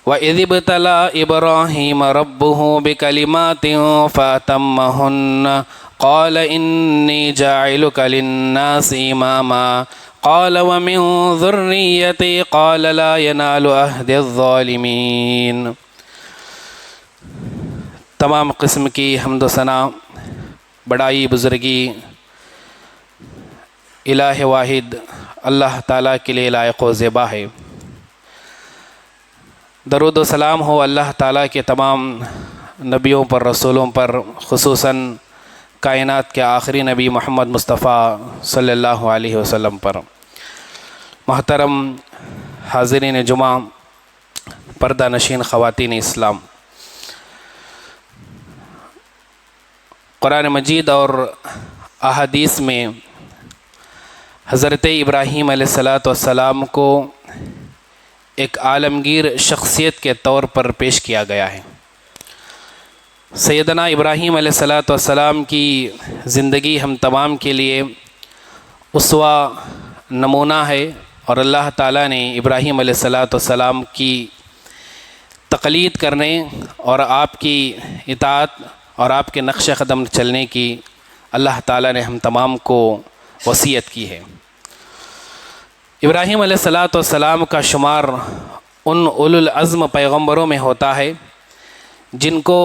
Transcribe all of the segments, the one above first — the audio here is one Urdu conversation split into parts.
وَإِذِ ابْتَلَىٰ إِبْرَاهِيمَ رَبُّهُ بِكَلِمَاتٍ فَأَتَمَّهُنَّ قَالَ إِنِّي جَاعِلُكَ لِلنَّاسِ إِمَامًا قَالَ وَمِن ذُرِّيَّتِي قَالَ لَا يَنَالُ عَهْدِي الظَّالِمِينَ۔ تمام قسم کی حمد و ثنا، بڑائی، بزرگی الہ واحد اللہ تعالیٰ کے لیے لائق و زیبا ہے۔ درود و سلام ہو اللہ تعالیٰ کے تمام نبیوں پر، رسولوں پر، خصوصاً کائنات کے آخری نبی محمد مصطفیٰ صلی اللہ علیہ وسلم پر۔ محترم حاضرین جمعہ، پردہ نشین خواتین اسلام، قرآن مجید اور احادیث میں حضرت ابراہیم علیہ السلام کو ایک عالمگیر شخصیت کے طور پر پیش کیا گیا ہے۔ سیدنا ابراہیم علیہ السلام کی زندگی ہم تمام کے لیے اسوہ نمونہ ہے، اور اللہ تعالیٰ نے ابراہیم علیہ السلام کی تقلید کرنے اور آپ کی اطاعت اور آپ کے نقش قدم چلنے کی اللہ تعالیٰ نے ہم تمام کو وصیت کی ہے۔ ابراہیم علیہ السلام کا شمار ان اولو العزم پیغمبروں میں ہوتا ہے جن کو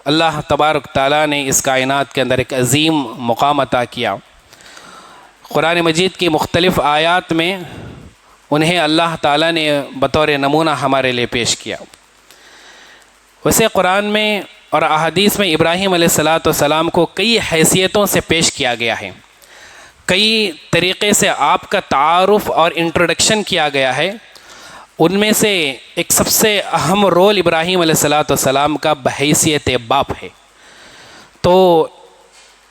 اللہ تبارک تعالیٰ نے اس کائنات کے اندر ایک عظیم مقام عطا کیا۔ قرآن مجید کی مختلف آیات میں انہیں اللہ تعالیٰ نے بطور نمونہ ہمارے لیے پیش کیا۔ ویسے قرآن میں اور احادیث میں ابراہیم علیہ السلام کو کئی حیثیتوں سے پیش کیا گیا ہے، کئی طریقے سے آپ کا تعارف اور انٹروڈکشن کیا گیا ہے۔ ان میں سے ایک سب سے اہم رول ابراہیم علیہ السلام کا بحیثیت باپ ہے۔ تو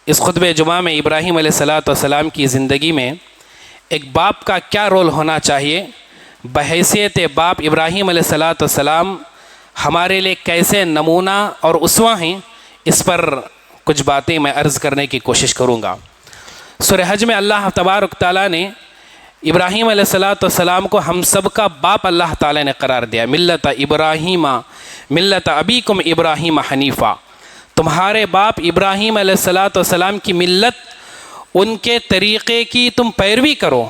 اس خطبہ جمعہ میں ابراہیم علیہ السلام کی زندگی میں ایک باپ کا کیا رول ہونا چاہیے، بحیثیت باپ ابراہیم علیہ السلام ہمارے لیے کیسے نمونہ اور اسوہ ہیں، اس پر کچھ باتیں میں عرض کرنے کی کوشش کروں گا۔ سورہ حج میں اللہ تبارک تعالیٰ نے ابراہیم علیہ السلام کو ہم سب کا باپ اللہ تعالیٰ نے قرار دیا۔ ملت ابراہیم ملت ابیکم ابراہیم حنیفہ، تمہارے باپ ابراہیم علیہ السلام کی ملت، ان کے طریقے کی تم پیروی کرو۔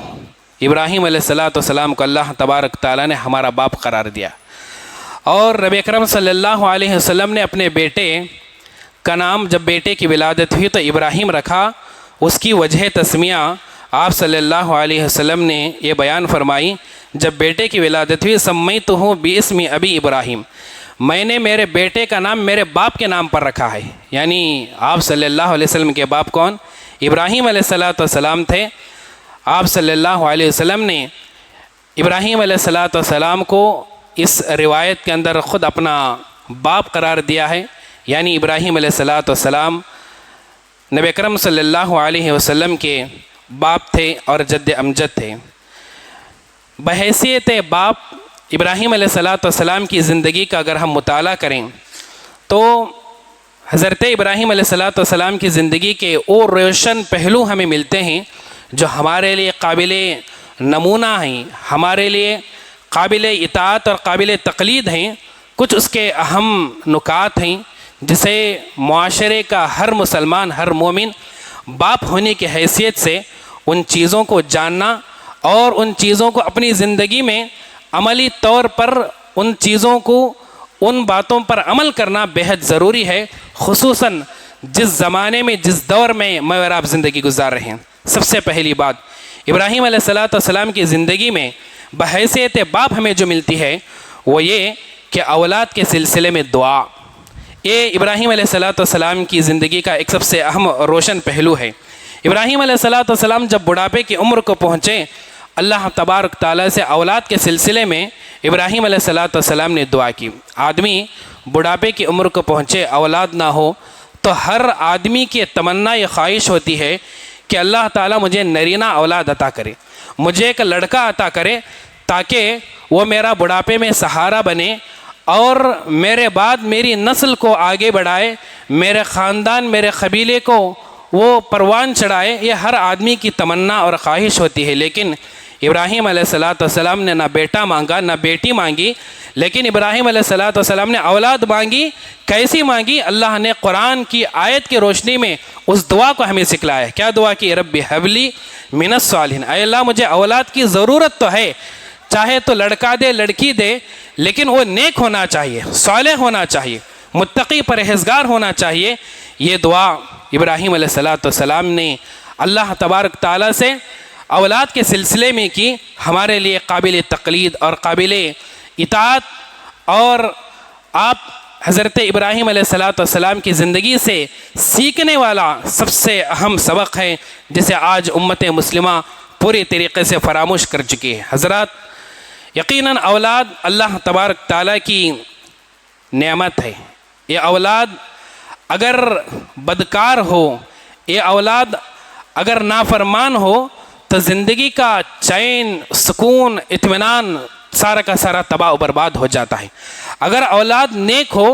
ابراہیم علیہ السلام کو اللہ تبارک تعالیٰ نے ہمارا باپ قرار دیا، اور نبی اکرم صلی اللہ علیہ وسلم نے اپنے بیٹے کا نام، جب بیٹے کی ولادت ہوئی تو ابراہیم رکھا۔ اس کی وجہ تسمیہ آپ صلی اللہ علیہ وسلم نے یہ بیان فرمائی، جب بیٹے کی ولادت ہوئی سمیتہ باسم ابی ابراہیم، میں نے میرے بیٹے کا نام میرے باپ کے نام پر رکھا ہے۔ یعنی آپ صلی اللہ علیہ وسلم کے باپ کون؟ ابراہیم علیہ السلام تھے۔ آپ صلی اللہ علیہ وسلم نے ابراہیم علیہ السلام کو اس روایت کے اندر خود اپنا باپ قرار دیا ہے، یعنی ابراہیم علیہ السلام نبی اکرم صلی اللہ علیہ وسلم کے باپ تھے اور جد امجد تھے۔ بحیثیت باپ ابراہیم علیہ السلام کی زندگی کا اگر ہم مطالعہ کریں تو حضرت ابراہیم علیہ السلام کی زندگی کے اور روشن پہلو ہمیں ملتے ہیں جو ہمارے لیے قابل نمونہ ہیں، ہمارے لیے قابل اطاعت اور قابل تقلید ہیں۔ کچھ اس کے اہم نکات ہیں جسے معاشرے کا ہر مسلمان، ہر مومن باپ ہونے کی حیثیت سے ان چیزوں کو جاننا اور ان چیزوں کو اپنی زندگی میں عملی طور پر ان چیزوں کو، ان باتوں پر عمل کرنا بہت ضروری ہے، خصوصاً جس زمانے میں، جس دور میں میں اور آپ زندگی گزار رہے ہیں۔ سب سے پہلی بات ابراہیم علیہ السلام کی زندگی میں بحیثیت باپ ہمیں جو ملتی ہے وہ یہ کہ اولاد کے سلسلے میں دعا، یہ ابراہیم علیہ السلام کی زندگی کا ایک سب سے اہم روشن پہلو ہے۔ ابراہیم علیہ السلام جب بڑھاپے کی عمر کو پہنچے، اللہ تبارک تعالیٰ سے اولاد کے سلسلے میں ابراہیم علیہ السلام نے دعا کی۔ آدمی بڑھاپے کی عمر کو پہنچے، اولاد نہ ہو تو ہر آدمی کی تمنا یہ خواہش ہوتی ہے کہ اللہ تعالیٰ مجھے نرینہ اولاد عطا کرے، مجھے ایک لڑکا عطا کرے تاکہ وہ میرا بڑھاپے میں سہارا بنے اور میرے بعد میری نسل کو آگے بڑھائے، میرے خاندان، میرے قبیلے کو وہ پروان چڑھائے۔ یہ ہر آدمی کی تمنا اور خواہش ہوتی ہے، لیکن ابراہیم علیہ السلام نے نہ بیٹا مانگا نہ بیٹی مانگی، لیکن ابراہیم علیہ السلام نے اولاد مانگی۔ کیسی مانگی؟ اللہ نے قرآن کی آیت کی روشنی میں اس دعا کو ہمیں سکھلایا ہے۔ کیا دعا کی؟ رب حبلی من الصالحین، اے اللہ مجھے اولاد کی ضرورت تو ہے، چاہے تو لڑکا دے لڑکی دے، لیکن وہ نیک ہونا چاہیے، صالح ہونا چاہیے، متقی پرہیزگار ہونا چاہیے۔ یہ دعا ابراہیم علیہ السلام نے اللہ تبارک تعالیٰ سے اولاد کے سلسلے میں کی۔ ہمارے لیے قابل تقلید اور قابل اطاعت، اور آپ حضرت ابراہیم علیہ السلام کی زندگی سے سیکھنے والا سب سے اہم سبق ہے، جسے آج امت مسلمہ پوری طریقے سے فراموش کر چکی ہے۔ حضرات، یقیناً اولاد اللہ تبارک تعالیٰ کی نعمت ہے۔ یہ اولاد اگر بدکار ہو، یہ اولاد اگر نافرمان ہو، تو زندگی کا چین، سکون، اطمینان سارا کا سارا تباہ و برباد ہو جاتا ہے۔ اگر اولاد نیک ہو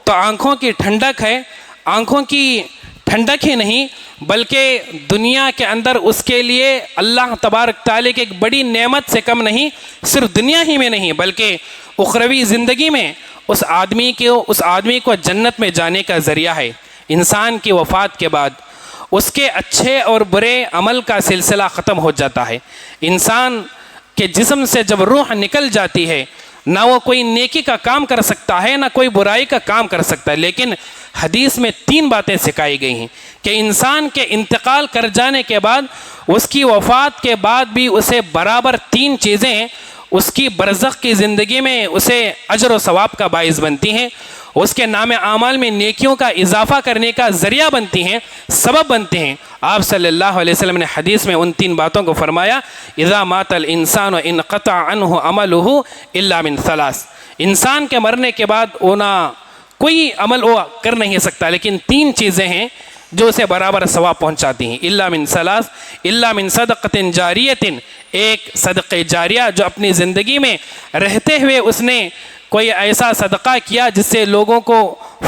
تو آنکھوں کی ٹھنڈک ہے، آنکھوں کی ٹھنڈک ہی نہیں بلکہ دنیا کے اندر اس کے لیے اللہ تبارک تعالیٰ کی ایک بڑی نعمت سے کم نہیں، صرف دنیا ہی میں نہیں بلکہ اخروی زندگی میں اس آدمی کو جنت میں جانے کا ذریعہ ہے۔ انسان کی وفات کے بعد اس کے اچھے اور برے عمل کا سلسلہ ختم ہو جاتا ہے۔ انسان کے جسم سے جب روح نکل جاتی ہے، نہ وہ کوئی نیکی کا کام کر سکتا ہے نہ کوئی برائی کا کام کر سکتا ہے۔ لیکن حدیث میں 3 باتیں سکھائی گئی ہیں کہ انسان کے انتقال کر جانے کے بعد، اس کی وفات کے بعد بھی اسے برابر 3 چیزیں اس کی برزخ کی زندگی میں اسے اجر و ثواب کا باعث بنتی ہیں، اس کے نام اعمال میں نیکیوں کا اضافہ کرنے کا ذریعہ بنتی ہیں، سبب بنتے ہیں۔ آپ صلی اللہ علیہ وسلم نے حدیث میں ان 3 باتوں کو فرمایا، اذا مات الانسان انقطع عنہ عملہ الا من 3۔ انسان کے مرنے کے بعد کوئی عمل وہ کر نہیں سکتا، لیکن 3 چیزیں ہیں جو اسے برابر ثواب پہنچاتی ہیں۔ الا من 3، الا من صدقۃ جاریۃ، ایک صدقہ جاریہ جو اپنی زندگی میں رہتے ہوئے اس نے کوئی ایسا صدقہ کیا جس سے لوگوں کو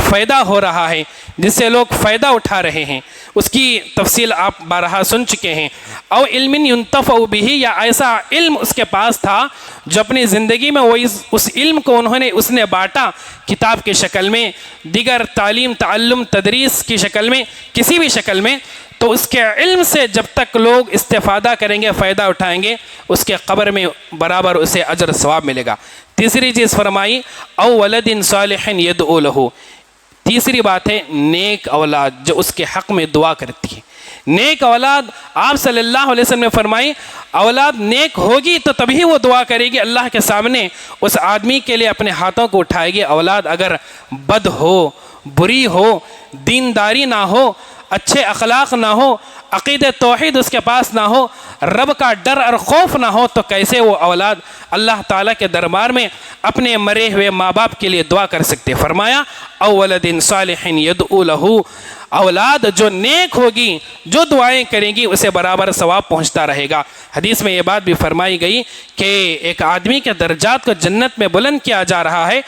فائدہ ہو رہا ہے، جس سے لوگ فائدہ اٹھا رہے ہیں، اس کی تفصیل آپ بارہا سن چکے ہیں۔ او علم ينتفع به، یا ایسا علم اس کے پاس تھا جو اپنی زندگی میں وہ اس علم کو اس نے بانٹا، کتاب کی شکل میں، دیگر تعلیم تعلم تدریس کی شکل میں، کسی بھی شکل میں، تو اس کے علم سے جب تک لوگ استفادہ کریں گے، فائدہ اٹھائیں گے، اس کے قبر میں برابر اسے اجر ثواب ملے گا۔ تیسری چیز فرمائی، او ولد صالح یدعو لہ، تیسری بات ہے نیک اولاد جو اس کے حق میں دعا کرتی ہے۔ نیک اولاد، آپ صلی اللہ علیہ وسلم نے فرمائی، اولاد نیک ہوگی تو تبھی وہ دعا کرے گی اللہ کے سامنے، اس آدمی کے لیے اپنے ہاتھوں کو اٹھائے گی۔ اولاد اگر بد ہو، بری ہو، دینداری نہ ہو، اچھے اخلاق نہ ہو، عقید توحید اس کے پاس نہ ہو، رب کا ڈر اور خوف نہ ہو، تو کیسے وہ اولاد اللہ تعالیٰ کے دربار میں اپنے مرے ہوئے ماں باپ کے لیے دعا کر سکتے؟ فرمایا، او ولد صالح یدعو لہ، اولاد جو نیک ہوگی، جو دعائیں کریں گی، اسے برابر ثواب پہنچتا رہے گا۔ حدیث میں یہ بات بھی فرمائی گئی کہ ایک آدمی کے درجات کو جنت میں بلند کیا جا رہا ہے،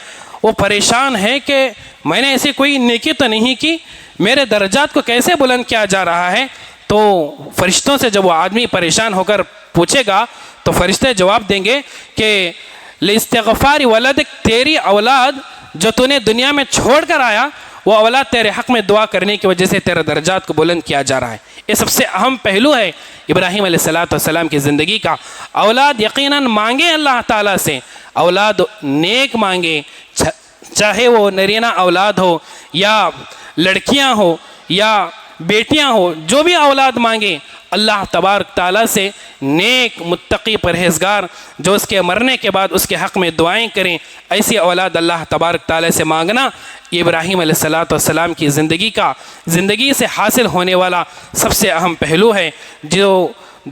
وہ پریشان ہے کہ میں نے ایسی کوئی نیکی تو نہیں کی، میرے درجات کو کیسے بلند کیا جا رہا ہے؟ تو فرشتوں سے جب وہ آدمی پریشان ہو کر پوچھے گا تو فرشتے جواب دیں گے کہ لاستغفار ولدک، تیری اولاد جو تو نے دنیا میں چھوڑ کر آیا، وہ اولاد تیرے حق میں دعا کرنے کی وجہ سے تیرے درجات کو بلند کیا جا رہا ہے۔ یہ سب سے اہم پہلو ہے ابراہیم علیہ السلام کی زندگی کا۔ اولاد یقیناً مانگے اللہ تعالیٰ سے، اولاد نیک مانگے، چاہے وہ نرینہ اولاد ہو یا لڑکیاں ہو یا بیٹیاں ہو، جو بھی اولاد مانگے اللہ تبارک تعالیٰ سے نیک متقی پرہیزگار جو اس کے مرنے کے بعد اس کے حق میں دعائیں کریں، ایسی اولاد اللہ تبارک تعالیٰ سے مانگنا، یہ ابراہیم علیہ السلام کی زندگی سے حاصل ہونے والا سب سے اہم پہلو ہے جو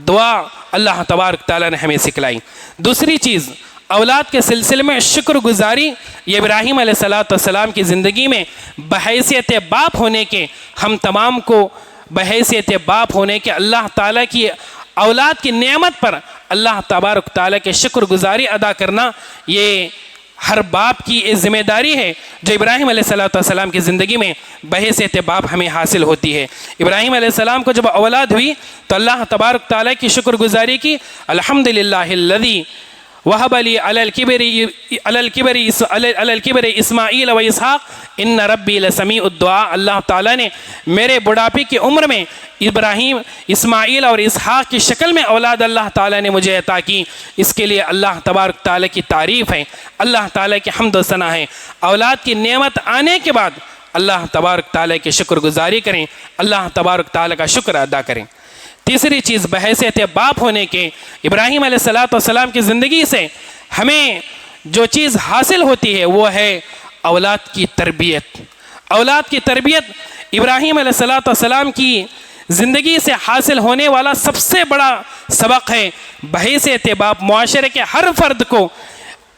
دعا اللہ تبارک تعالیٰ نے ہمیں سکھلائی۔ دوسری چیز، اولاد کے سلسلے میں شکر گزاری، یہ ابراہیم علیہ السلام کی زندگی میں بحیثیت باپ ہونے کے، ہم تمام کو بحیثیت باپ ہونے کے اللہ تعالیٰ کی اولاد کی نعمت پر اللہ تبارک تعالیٰ کے شکر گزاری ادا کرنا، یہ ہر باپ کی یہ ذمہ داری ہے جو ابراہیم علیہ السلام کی زندگی میں بحیثیت باپ ہمیں حاصل ہوتی ہے۔ ابراہیم علیہ السلام کو جب اولاد ہوئی تو اللہ تبارک تعالیٰ کی شکر گزاری کی، الحمدللہ الذی وہب لی علی الکبر اسماعیل و اسحاق ان ربی لسمیع الدعاء۔ اللہ تعالیٰ نے میرے بڑھاپے کی عمر میں ابراہیم، اسماعیل اور اسحاق کی شکل میں اولاد اللہ تعالیٰ نے مجھے عطا کی، اس کے لیے اللہ تبارک تعالیٰ کی تعریف ہے، اللہ تعالیٰ کی حمد و ثنا ہے۔ اولاد کی نعمت آنے کے بعد اللہ تبارک تعالیٰ کی شکر گزاری کریں، اللہ تبارک تعالیٰ کا شکر ادا کریں۔ تیسری چیز بحیثیت باپ ہونے کے ابراہیم علیہ السلام کی زندگی سے ہمیں جو چیز حاصل ہوتی ہے وہ ہے اولاد کی تربیت۔ اولاد کی تربیت ابراہیم علیہ السلام کی زندگی سے حاصل ہونے والا سب سے بڑا سبق ہے۔ بحیثیت باپ معاشرے کے ہر فرد کو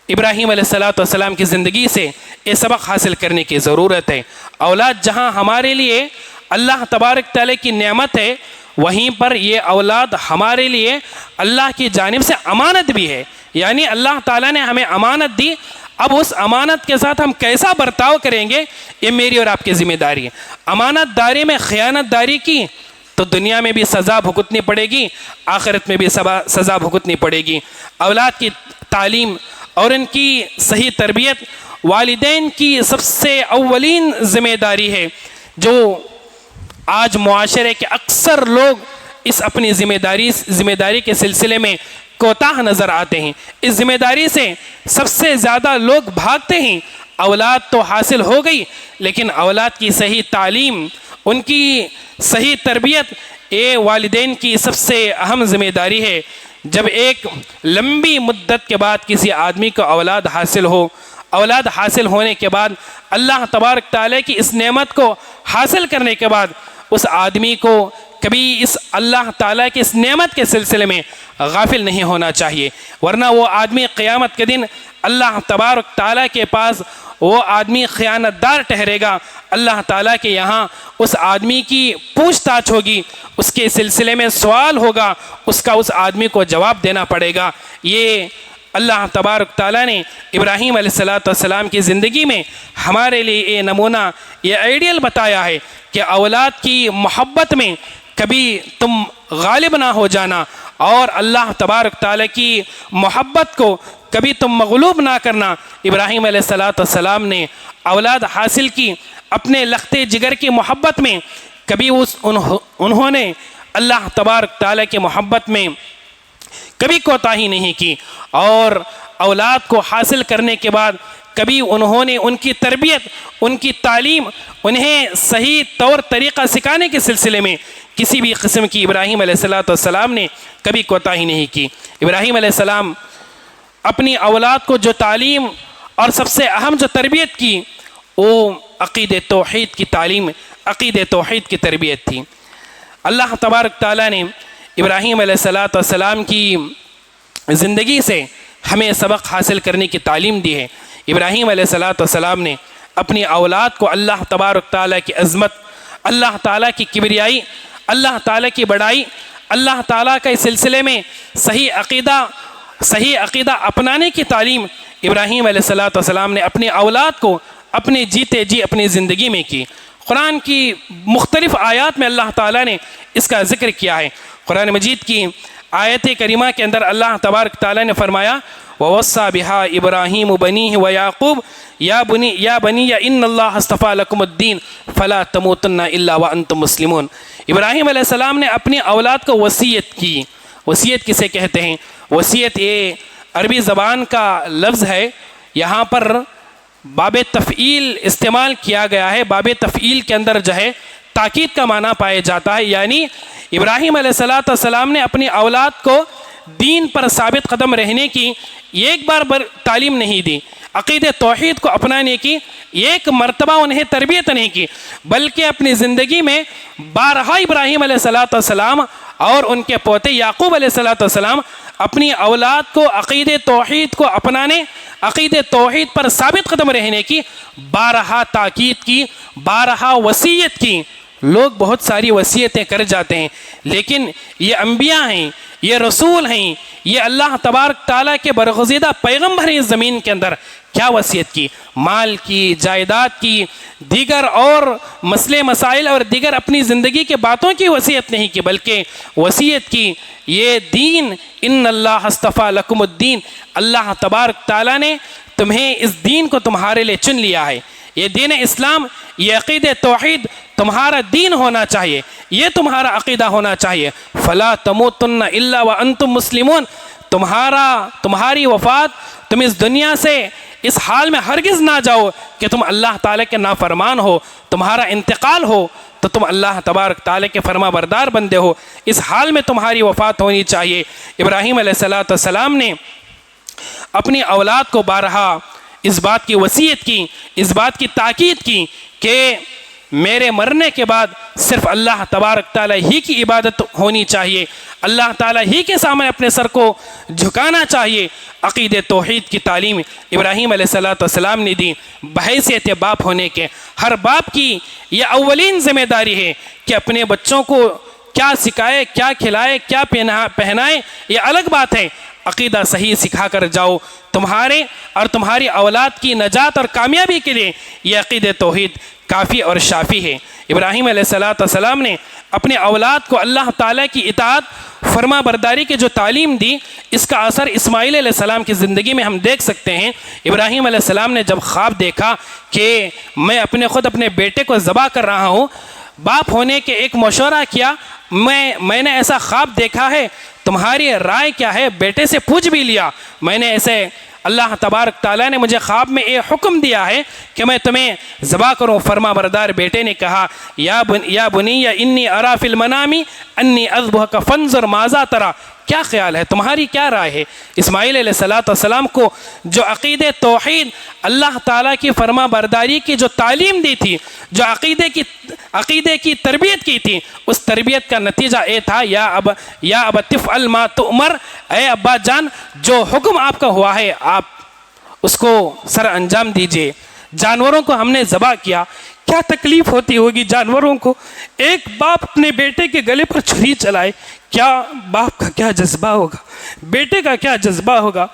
ابراہیم علیہ السلام کی زندگی سے یہ سبق حاصل کرنے کی ضرورت ہے۔ اولاد جہاں ہمارے لیے اللہ تبارک تعالیٰ کی نعمت ہے، وہیں پر یہ اولاد ہمارے لیے اللہ کی جانب سے امانت بھی ہے، یعنی اللہ تعالیٰ نے ہمیں امانت دی، اب اس امانت کے ساتھ ہم کیسا برتاؤ کریں گے یہ میری اور آپ کی ذمہ داری ہے۔ امانت داری میں خیانت داری کی تو دنیا میں بھی سزا بھگتنی پڑے گی، آخرت میں بھی سزا بھگتنی پڑے گی۔ اولاد کی تعلیم اور ان کی صحیح تربیت والدین کی سب سے اولین ذمہ داری ہے، جو آج معاشرے کے اکثر لوگ اس اپنی ذمہ داری کے سلسلے میں کوتاہ نظر آتے ہیں۔ اس ذمہ داری سے سب سے زیادہ لوگ بھاگتے ہیں۔ اولاد تو حاصل ہو گئی، لیکن اولاد کی صحیح تعلیم، ان کی صحیح تربیت یہ والدین کی سب سے اہم ذمہ داری ہے۔ جب ایک لمبی مدت کے بعد کسی آدمی کو اولاد حاصل ہو، اولاد حاصل ہونے کے بعد اللہ تبارک تعالیٰ کی اس نعمت کو حاصل کرنے کے بعد اس آدمی کو کبھی اس اللہ تعالیٰ کی اس نعمت کے سلسلے میں غافل نہیں ہونا چاہیے، ورنہ وہ آدمی قیامت کے دن اللہ تبارک تعالیٰ کے پاس وہ آدمی خیانت دار ٹھہرے گا۔ اللہ تعالیٰ کے یہاں اس آدمی کی پوچھ تاچھ ہوگی، اس کے سلسلے میں سوال ہوگا، اس کا اس آدمی کو جواب دینا پڑے گا۔ یہ اللہ تبارک تعالیٰ نے ابراہیم علیہ السلام کی زندگی میں ہمارے لیے یہ نمونہ، یہ آئیڈیل بتایا ہے کہ اولاد کی محبت میں کبھی تم غالب نہ ہو جانا، اور اللہ تبارک تعالیٰ کی محبت کو کبھی تم مغلوب نہ کرنا۔ ابراہیم علیہ السلام نے اولاد حاصل کی اپنے لختے جگر کی محبت میں، کبھی انہوں نے اللہ تبارک تعالیٰ کی محبت میں کبھی کوتاہی نہیں کی، اور اولاد کو حاصل کرنے کے بعد کبھی انہوں نے ان کی تربیت، ان کی تعلیم، انہیں صحیح طور طریقہ سکھانے کے سلسلے میں کسی بھی قسم کی ابراہیم علیہ السلام نے کبھی کوتاہی نہیں کی۔ ابراہیم علیہ السلام اپنی اولاد کو جو تعلیم اور سب سے اہم جو تربیت کی وہ عقید توحید کی تعلیم، عقید توحید کی تربیت تھی۔ اللہ تبارک تعالیٰ نے ابراہیم علیہ السلام کی زندگی سے ہمیں سبق حاصل کرنے کی تعلیم دی ہے۔ ابراہیم علیہ السلام نے اپنی اولاد کو اللہ تبارک تعالیٰ کی عظمت، اللہ تعالیٰ کی کبریائی، اللہ تعالیٰ کی بڑائی، اللہ تعالیٰ کے سلسلے میں صحیح عقیدہ اپنانے کی تعلیم ابراہیم علیہ السلام نے اپنی اولاد کو اپنے جیتے جی اپنی زندگی میں کی۔ قرآن کی مختلف آیات میں اللہ تعالیٰ نے اس کا ذکر کیا ہے۔ قرآن مجید کی آیت کریمہ کے اندر اللہ تبارک تعالیٰ نے فرمایا وَوَصَّى بِهَا إِبْرَاهِيمُ بَنِيهِ وَيَعْقُوبُ يَا بَنِيَّ إِنَّ اللَّهَ اصْطَفَىٰ لَكُمُ الدِّينَ فَلَا تَمُوتُنَّ إِلَّا وَأَنْتُمْ مُسْلِمُونَ۔ ابراہیم علیہ السلام نے اپنی اولاد کو وصیت کی۔ وصیت کسے کہتے ہیں؟ وصیت یہ عربی زبان کا لفظ ہے، یہاں پر باب تفعیل استعمال کیا گیا ہے۔ باب تفعیل کے اندر جو ہے تاکید کا معنی پایا جاتا ہے، یعنی ابراہیم علیہ السلام نے اپنی اولاد کو دین پر ثابت قدم رہنے کی ایک بار تعلیم نہیں دی، عقید توحید کو اپنانے کی ایک مرتبہ انہیں تربیت نہیں کی، بلکہ اپنی زندگی میں بارہا ابراہیم علیہ السلام اور ان کے پوتے یعقوب علیہ السلام اپنی اولاد کو عقید توحید کو اپنانے، عقید توحید پر ثابت قدم رہنے کی بارہا تاکید کی، بارہا وصیت کی۔ لوگ بہت ساری وصیتیں کر جاتے ہیں، لیکن یہ انبیاء ہیں، یہ رسول ہیں، یہ اللہ تبارک تعالیٰ کے برگزیدہ پیغمبر ہیں، اس زمین کے اندر کیا وصیت کی؟ مال کی، جائیداد کی، دیگر اور مسئلے مسائل اور دیگر اپنی زندگی کے باتوں کی وصیت نہیں کی، بلکہ وصیت کی یہ دین، ان اللہ اصطفیٰ لکم الدین، اللہ تبارک تعالیٰ نے تمہیں اس دین کو تمہارے لیے چن لیا ہے، یہ دین اسلام، یہ عقید توحید تمہارا دین ہونا چاہیے، یہ تمہارا عقیدہ ہونا چاہیے۔ فلا تموتن الا وانتم مسلمون، تمہاری وفات، تم اس دنیا سے اس حال میں ہرگز نہ جاؤ کہ تم اللہ تعالیٰ کے نافرمان ہو، تمہارا انتقال ہو تو تم اللہ تبارک تعالیٰ کے فرما بردار بندے ہو، اس حال میں تمہاری وفات ہونی چاہیے۔ ابراہیم علیہ السلام نے اپنی اولاد کو بارہا اس بات کی وصیت کی، اس بات کی تاکید کی کہ میرے مرنے کے بعد صرف اللہ تبارک تعالیٰ ہی کی عبادت ہونی چاہیے، اللہ تعالیٰ ہی کے سامنے اپنے سر کو جھکانا چاہیے۔ عقید توحید کی تعلیم ابراہیم علیہ السلام نے دی بحیثیت باپ ہونے کے۔ ہر باپ کی یہ اولین ذمہ داری ہے کہ اپنے بچوں کو کیا سکھائے، کیا کھلائے، کیا پہنائے، یہ الگ بات ہے، عقیدہ صحیح سکھا کر جاؤ۔ تمہارے اور تمہاری اولاد کی نجات اور کامیابی کے لیے یہ عقید توحید کافی اور شافی ہے۔ ابراہیم علیہ السلام نے اپنے اولاد کو اللہ تعالیٰ کی اطاعت، فرما برداری کی جو تعلیم دی، اس کا اثر اسماعیل علیہ السلام کی زندگی میں ہم دیکھ سکتے ہیں۔ ابراہیم علیہ السلام نے جب خواب دیکھا کہ میں اپنے بیٹے کو ذبح کر رہا ہوں، باپ ہونے کے ایک مشورہ کیا، میں نے ایسا خواب دیکھا ہے، تمہاری رائے کیا ہے؟ بیٹے سے پوچھ بھی لیا، میں نے ایسے اللہ تبارک تعالیٰ نے مجھے خواب میں یہ حکم دیا ہے کہ میں تمہیں ذبح کروں۔ فرما بردار بیٹے نے کہا یا بنی انی ارا فی المنام انی اذبحک فانظر ماذا تری، کیا خیال ہے، تمہاری کیا رائے ہے؟ اسماعیل علیہ السلام کو جو عقید توحید، اللہ تعالیٰ کی فرما برداری کی جو تعلیم دی تھی، جو عقیدے کی تربیت کی تھی، اس تربیت کا نتیجہ یہ تھا یا ابت افعل ما تؤمر، اے ابا جان جو حکم آپ کا ہوا ہے آپ اس کو سر انجام دیجئے۔ جانوروں کو ہم نے ذبح کیا، کیا تکلیف ہوتی ہوگی جانوروں کو، ایک باپ اپنے بیٹے کے گلے پر چھری چلائے، کیا باپ کا کیا جذبہ ہوگا، بیٹے کا کیا جذبہ ہوگا۔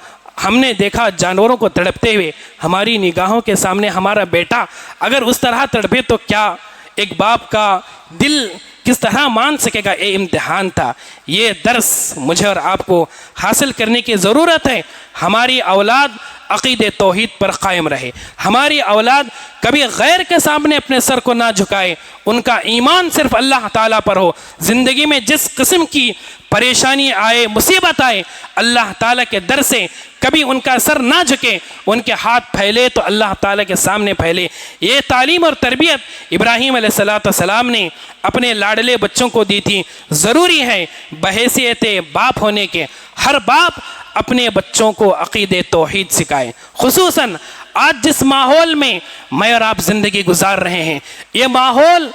ہم نے دیکھا جانوروں کو تڑپتے ہوئے، ہماری نگاہوں کے سامنے ہمارا بیٹا اگر اس طرح تڑپے تو کیا ایک باپ کا دل کس طرح مان سکے گا؟ یہ امتحان تھا، یہ درس مجھے اور آپ کو حاصل کرنے کی ضرورت ہے۔ ہماری اولاد عقید توحید پر قائم رہے، ہماری اولاد کبھی غیر کے سامنے اپنے سر کو نہ جھکائے، ان کا ایمان صرف اللہ تعالیٰ پر ہو۔ زندگی میں جس قسم کی پریشانی آئے، مصیبت آئے، اللہ تعالیٰ کے در سے کبھی ان کا سر نہ جھکے، ان کے ہاتھ پھیلے تو اللہ تعالیٰ کے سامنے پھیلے۔ یہ تعلیم اور تربیت ابراہیم علیہ السلام نے اپنے لاڈلے بچوں کو دی تھی۔ ضروری ہے بحیثیت باپ ہونے کے ہر باپ اپنے بچوں کو عقید توحید سکھائے، خصوصاً آج جس ماحول میں میں اور آپ زندگی گزار رہے ہیں، یہ ماحول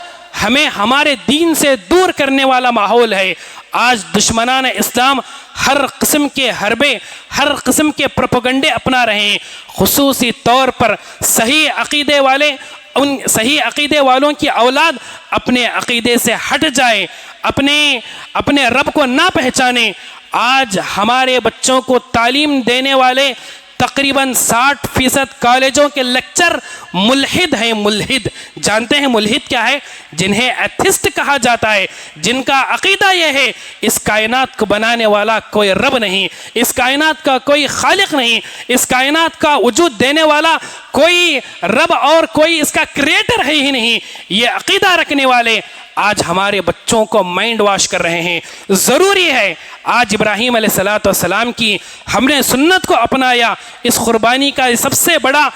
ہمیں ہمارے دین سے دور کرنے والا ماحول ہے۔ آج دشمنان اسلام ہر قسم کے حربے، ہر قسم کے پروپیگنڈے اپنا رہے ہیں، خصوصی طور پر صحیح عقیدے والوں کی اولاد اپنے عقیدے سے ہٹ جائے، اپنے رب کو نہ پہچانے۔ آج ہمارے بچوں کو تعلیم دینے والے تقریباً 60% کالجوں کے لیکچر ملحد ہیں۔ ملحد جانتے ہیں ملحد کیا ہے؟ جنہیں ایتھسٹ کہا جاتا ہے، جن کا عقیدہ یہ ہے اس کائنات کو بنانے والا کوئی رب نہیں، اس کائنات کا کوئی خالق نہیں، اس کائنات کا وجود دینے والا کوئی رب اور کوئی اس کا کریٹر ہے ہی نہیں۔ یہ عقیدہ رکھنے والے آج ہمارے بچوں کو مائنڈ واش کر رہے ہیں۔ ضروری ہے آج ابراہیم علیہ السلام کی ہم نے سنت کو اپنایا، اس قربانی کا سب سے بڑا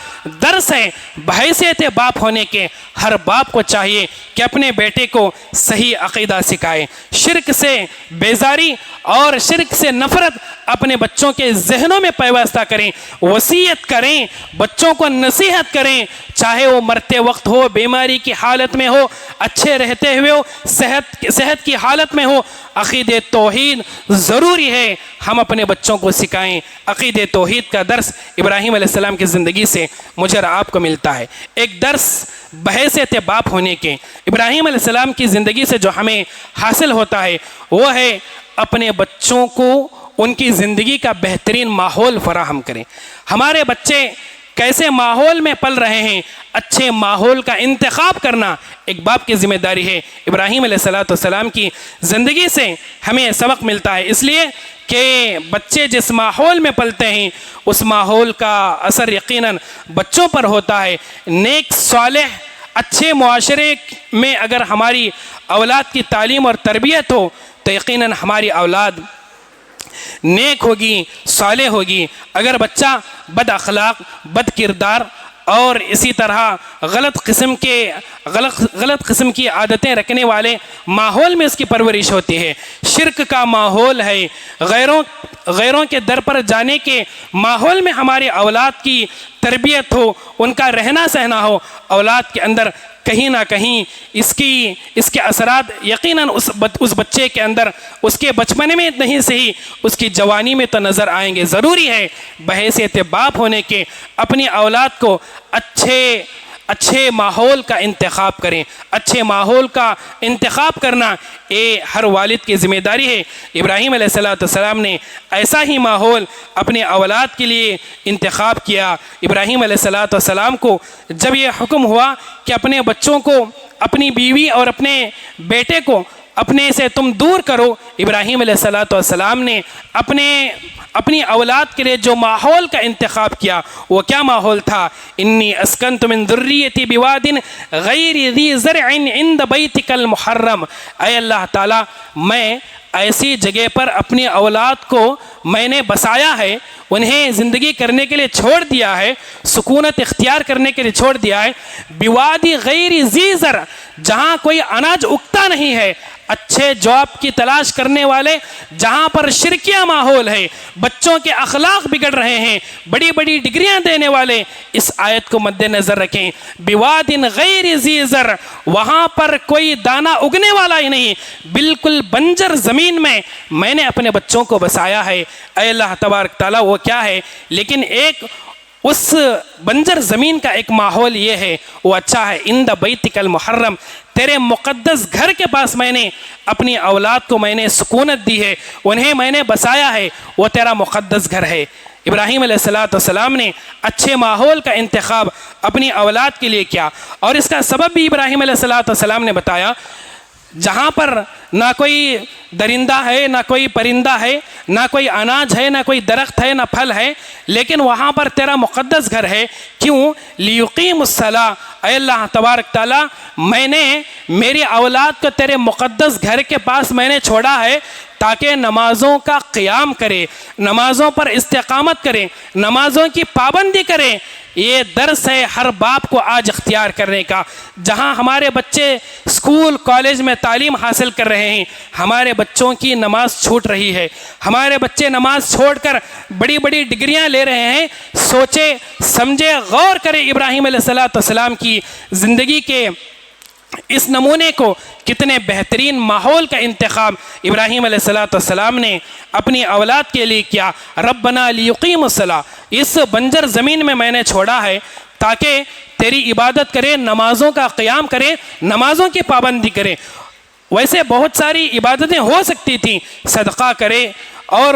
درس ہے بحیثیت باپ ہونے کے۔ ہر باپ کو چاہیے کہ اپنے بیٹے کو صحیح عقیدہ سکھائے، شرک سے بیزاری اور شرک سے نفرت اپنے بچوں کے ذہنوں میں پیوستہ کریں، وصیت کریں، بچوں کو نصیحت کریں چاہے وہ مرتے وقت ہو، بیماری کی حالت میں ہو، اچھے رہتے ہوئے ہو، صحت کی حالت میں ہو، عقید توحید ضروری ہے ہم اپنے بچوں کو سکھائیں۔ عقید توحید کا درس ابراہیم علیہ السلام کی زندگی سے مجھے اور آپ کو ملتا ہے۔ ایک درس بحیثیت باپ ہونے کے ابراہیم علیہ السلام کی زندگی سے جو ہمیں حاصل ہوتا ہے وہ ہے اپنے بچوں کو ان کی زندگی کا بہترین ماحول فراہم کریں۔ ہمارے بچے کیسے ماحول میں پل رہے ہیں، اچھے ماحول کا انتخاب کرنا ایک باپ کی ذمہ داری ہے۔ ابراہیم علیہ السلام کی زندگی سے ہمیں سبق ملتا ہے، اس لیے کہ بچے جس ماحول میں پلتے ہیں اس ماحول کا اثر یقیناً بچوں پر ہوتا ہے۔ نیک صالح اچھے معاشرے میں اگر ہماری اولاد کی تعلیم اور تربیت ہو تو یقیناً ہماری اولاد نیک ہوگی، صالح ہوگی۔ اگر بچہ بد اخلاق، بد کردار اور اسی طرح غلط قسم کی عادتیں رکھنے والے ماحول میں اس کی پرورش ہوتی ہے، شرک کا ماحول ہے، غیروں کے در پر جانے کے ماحول میں ہماری اولاد کی تربیت ہو، ان کا رہنا سہنا ہو، اولاد کے اندر کہیں نہ کہیں اس کے اثرات یقیناً اس بچے کے اندر اس کے بچپن میں نہیں صحیح اس کی جوانی میں تو نظر آئیں گے۔ ضروری ہے بحیثیت باپ ہونے کے اپنی اولاد کو اچھے ماحول کا انتخاب کریں۔ اچھے ماحول کا انتخاب کرنا یہ ہر والد کی ذمہ داری ہے۔ ابراہیم علیہ السلام نے ایسا ہی ماحول اپنے اولاد کے لیے انتخاب کیا۔ ابراہیم علیہ السلام کو جب یہ حکم ہوا کہ اپنے بچوں کو، اپنی بیوی اور اپنے بیٹے کو اپنے سے تم دور کرو، ابراہیم علیہ السلام نے اپنی اولاد کے لیے جو ماحول کا انتخاب کیا وہ کیا ماحول تھا؟ انی اسکنت من ذریتی بواد غیر ذی زرع عند بیتک المحرم، اے اللہ تعالیٰ میں ایسی جگہ پر اپنی اولاد کو میں نے بسایا ہے، انہیں زندگی کرنے کے لیے چھوڑ دیا ہے، سکونت اختیار کرنے کے لیے چھوڑ دیا ہے، بوادی غیر ذی زرع، جہاں کوئی اناج اگتا نہیں ہے، اچھے جاب کی تلاش کرنے والے، جہاں پر شرکیہ ماحول ہے، بچوں کے اخلاق بگڑ رہے ہیں، بڑی بڑی ڈگریاں دینے والے، اس آیت کو مد نظر رکھیں۔ بواد غیر ذی زرع، وہاں پر کوئی دانہ اگنے والا ہی نہیں، بالکل بنجر زمین میں نے اپنے بچوں کو بسایا ہے۔ اے اللہ تبارک تعالیٰ وہ کیا ہے، لیکن ایک اس بنجر زمین کا ایک ماحول یہ ہے، وہ اچھا ہے، عند بیتک المحرم، تیرے مقدس گھر کے پاس میں نے اپنی اولاد کو میں نے سکونت دی ہے، انہیں میں نے بسایا ہے، وہ تیرا مقدس گھر ہے۔ ابراہیم علیہ السلام نے اچھے ماحول کا انتخاب اپنی اولاد کے لیے کیا، اور اس کا سبب بھی ابراہیم علیہ السلام نے بتایا۔ جہاں پر نہ کوئی درندہ ہے، نہ کوئی پرندہ ہے، نہ کوئی اناج ہے، نہ کوئی درخت ہے، نہ پھل ہے، لیکن وہاں پر تیرا مقدس گھر ہے، کیوں؟ لیقیم الصلاۃ، اے اللہ تبارک تعالیٰ میں نے میری اولاد کو تیرے مقدس گھر کے پاس میں نے چھوڑا ہے تاکہ نمازوں کا قیام کرے، نمازوں پر استقامت کرے، نمازوں کی پابندی کرے۔ یہ درس ہے ہر باپ کو آج اختیار کرنے کا۔ جہاں ہمارے بچے اسکول کالج میں تعلیم حاصل کر رہے ہیں، ہمارے بچوں کی نماز چھوٹ رہی ہے، ہمارے بچے نماز چھوڑ کر بڑی بڑی ڈگریاں لے رہے ہیں۔ سوچے سمجھے غور کرے ابراہیم علیہ السلام کی زندگی کے اس نمونے کو، کتنے بہترین ماحول کا انتخاب ابراہیم علیہ السلام نے اپنی اولاد کے لیے کیا۔ ربنا لیقیم الصلاۃ، اس بنجر زمین میں نے چھوڑا ہے تاکہ تیری عبادت کرے، نمازوں کا قیام کرے، نمازوں کی پابندی کرے۔ ویسے بہت ساری عبادتیں ہو سکتی تھیں، صدقہ کرے اور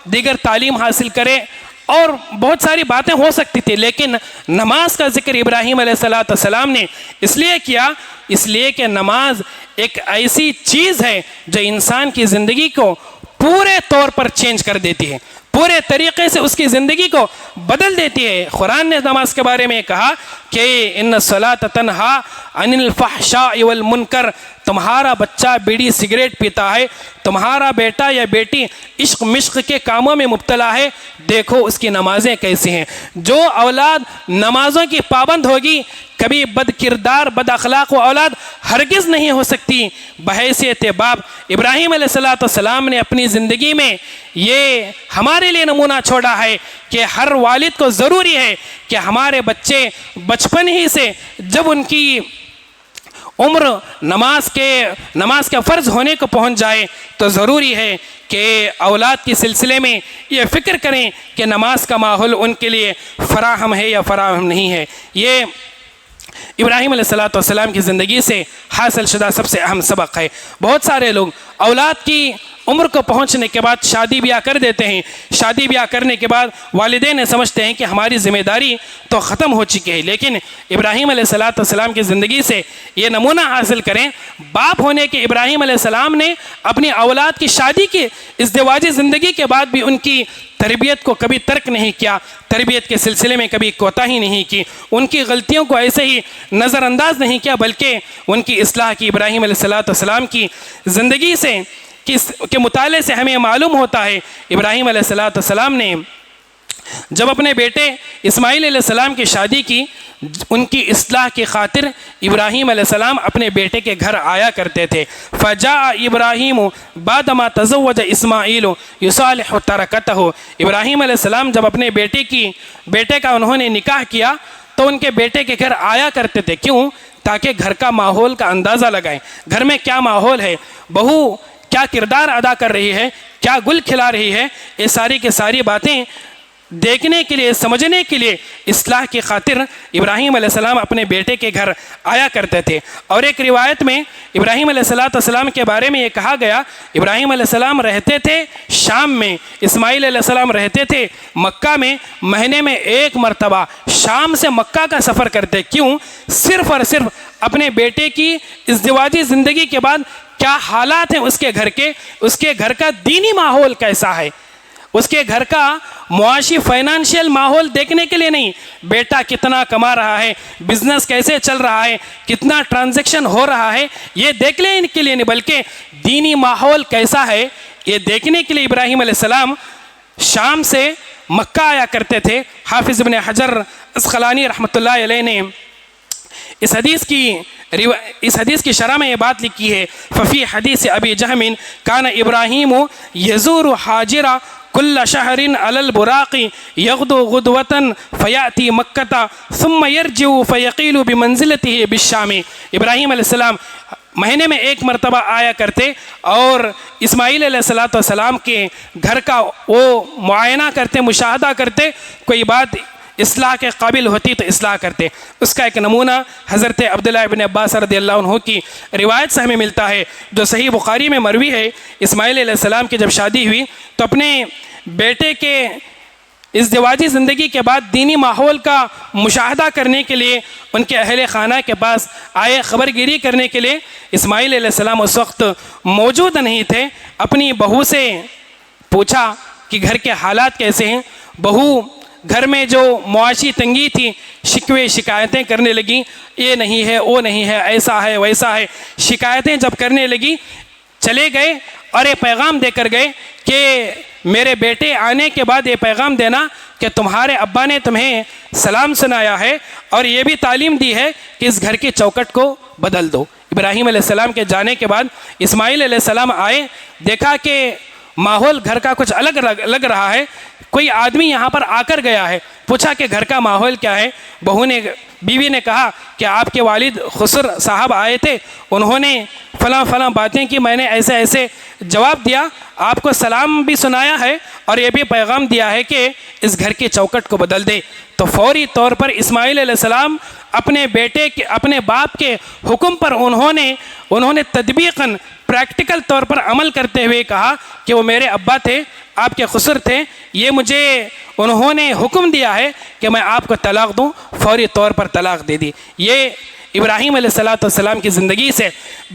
دیگر تعلیم حاصل کرے اور بہت ساری باتیں ہو سکتی تھی، لیکن نماز کا ذکر ابراہیم علیہ السلام نے اس لیے کیا، اس لیے کہ نماز ایک ایسی چیز ہے جو انسان کی زندگی کو پورے طور پر چینج کر دیتی ہے، پورے طریقے سے اس کی زندگی کو بدل دیتی ہے۔ قرآن نے نماز کے بارے میں کہا کہ ان الصلاۃ تنہا عن الفحشاء والمنکر، تمہارا بچہ بیڑی سگریٹ پیتا ہے، تمہارا بیٹا یا بیٹی عشق مشق کے کاموں میں مبتلا ہے، دیکھو اس کی نمازیں کیسی ہیں۔ جو اولاد نمازوں کی پابند ہوگی کبھی بد کردار بد اخلاق و اولاد ہرگز نہیں ہو سکتی۔ بحیثیت باپ ابراہیم علیہ السلام نے اپنی زندگی میں یہ ہمارے لیے نمونہ چھوڑا ہے کہ ہر والد کو ضروری ہے کہ ہمارے بچے بچپن ہی سے جب ان کی عمر نماز کے فرض ہونے کو پہنچ جائے تو ضروری ہے کہ اولاد کے سلسلے میں یہ فکر کریں کہ نماز کا ماحول ان کے لیے فراہم ہے یا فراہم نہیں ہے۔ یہ ابراہیم علیہ السلام کی زندگی سے حاصل شدہ سب سے اہم سبق ہے۔ بہت سارے لوگ اولاد کی عمر کو پہنچنے کے بعد شادی بیاہ کر دیتے ہیں، شادی بیاہ کرنے کے بعد والدین سمجھتے ہیں کہ ہماری ذمہ داری تو ختم ہو چکی ہے، لیکن ابراہیم علیہ السلام کی زندگی سے یہ نمونہ حاصل کریں۔ باپ ہونے کے ابراہیم علیہ السلام نے اپنی اولاد کی شادی کی ازدواجی زندگی کے بعد بھی ان کی تربیت کو کبھی ترک نہیں کیا، تربیت کے سلسلے میں کبھی کوتاہی نہیں کی، ان کی غلطیوں کو ایسے ہی نظر انداز نہیں کیا، بلکہ ان کی اصلاح کی۔ ابراہیم علیہ السلام کی زندگی سے کے مطالعے سے ہمیں معلوم ہوتا ہے ابراہیم علیہ السلام نے جب اپنے بیٹے اسماعیل علیہ السلام کی شادی کی، ان کی اصلاح کی خاطر ابراہیم علیہ السلام اپنے بیٹے کے گھر آیا کرتے تھے۔ فجاء ابراہیم بعدما تزوج اسماعیل یصالح ترکتہ، ابراہیم علیہ السلام جب اپنے بیٹے کا انہوں نے نکاح کیا تو ان کے بیٹے کے گھر آیا کرتے تھے۔ کیوں؟ تاکہ گھر کا ماحول کا اندازہ لگائیں، گھر میں کیا ماحول ہے، بہو کیا کردار ادا کر رہی ہے، کیا گل کھلا رہی ہے، یہ ساری کی ساری باتیں دیکھنے کے لیے، سمجھنے کے لیے اصلاح کی خاطر ابراہیم علیہ السلام اپنے بیٹے کے گھر آیا کرتے تھے۔ اور ایک روایت میں ابراہیم علیہ السلام کے بارے میں یہ کہا گیا، ابراہیم علیہ السلام رہتے تھے شام میں، اسماعیل علیہ السلام رہتے تھے مکہ میں، مہینے میں ایک مرتبہ شام سے مکہ کا سفر کرتے۔ کیوں؟ صرف اور صرف اپنے بیٹے کی ازدواجی زندگی کے بعد کیا حالات ہیں اس کے گھر کا دینی ماحول کیسا ہے، اس کے گھر کا معاشی فائنانشیل ماحول دیکھنے کے لیے نہیں، بیٹا کتنا کما رہا ہے، بزنس کیسے چل رہا ہے، کتنا ٹرانزیکشن ہو رہا ہے، یہ دیکھنے کے لیے نہیں، بلکہ دینی ماحول کیسا ہے یہ دیکھنے کے لیے ابراہیم علیہ السلام شام سے مکہ آیا کرتے تھے۔ حافظ ابن حجر عسقلانی رحمۃ اللہ علیہ نے اس حدیث کی شرح میں یہ بات لکھی ہے، ففی حدیث ابی جہم کان ابراہیم یزور حاجرہ کل شہر علی البراق یغدو غدوۃ فیاتی مکہ ثم یرجع فیقیل بمنزلتہ بالشام۔ ابراہیم علیہ السلام مہینے میں ایک مرتبہ آیا کرتے اور اسماعیل علیہ السلام کے گھر کا وہ معائنہ کرتے، مشاہدہ کرتے، کوئی بات اصلاح کے قابل ہوتی تو اصلاح کرتے۔ اس کا ایک نمونہ حضرت عبداللہ ابن عباس رضی اللہ عنہ کی روایت سے ہمیں ملتا ہے، جو صحیح بخاری میں مروی ہے۔ اسماعیل علیہ السلام کی جب شادی ہوئی تو اپنے بیٹے کے ازدواجی زندگی کے بعد دینی ماحول کا مشاہدہ کرنے کے لیے ان کے اہل خانہ کے پاس آئے، خبر گیری کرنے کے لیے۔ اسماعیل علیہ السلام اس وقت موجود نہیں تھے، اپنی بہو سے پوچھا کہ گھر کے حالات کیسے ہیں۔ بہو گھر میں جو معاشی تنگی تھی، شکوے شکایتیں کرنے لگیں، یہ نہیں ہے، وہ نہیں ہے، ایسا ہے ویسا ہے، شکایتیں جب کرنے لگی، چلے گئے اور یہ پیغام دے کر گئے کہ میرے بیٹے آنے کے بعد یہ پیغام دینا کہ تمہارے ابا نے تمہیں سلام سنایا ہے اور یہ بھی تعلیم دی ہے کہ اس گھر کی چوکٹ کو بدل دو۔ ابراہیم علیہ السلام کے جانے کے بعد اسماعیل علیہ السلام آئے، دیکھا کہ ماحول گھر کا کچھ الگ لگ رہا ہے، کوئی آدمی یہاں پر آ کر گیا ہے، پوچھا کہ گھر کا ماحول کیا ہے۔ بیوی نے کہا کہ آپ کے والد خسر صاحب آئے تھے، انہوں نے فلاں باتیں کی، میں نے ایسے ایسے جواب دیا، آپ کو سلام بھی سنایا ہے اور یہ بھی پیغام دیا ہے کہ اس گھر کی چوکٹ کو بدل دے۔ تو فوری طور پر اسماعیل علیہ السلام اپنے باپ کے حکم پر انہوں نے تطبیقاً پریکٹیکل طور پر عمل کرتے ہوئے کہا کہ وہ میرے ابا تھے، آپ کے خسر تھے، یہ مجھے انہوں نے حکم دیا ہے کہ میں آپ کو طلاق دوں، فوری طور پر طلاق دے دی۔ یہ ابراہیم علیہ السلام کی زندگی سے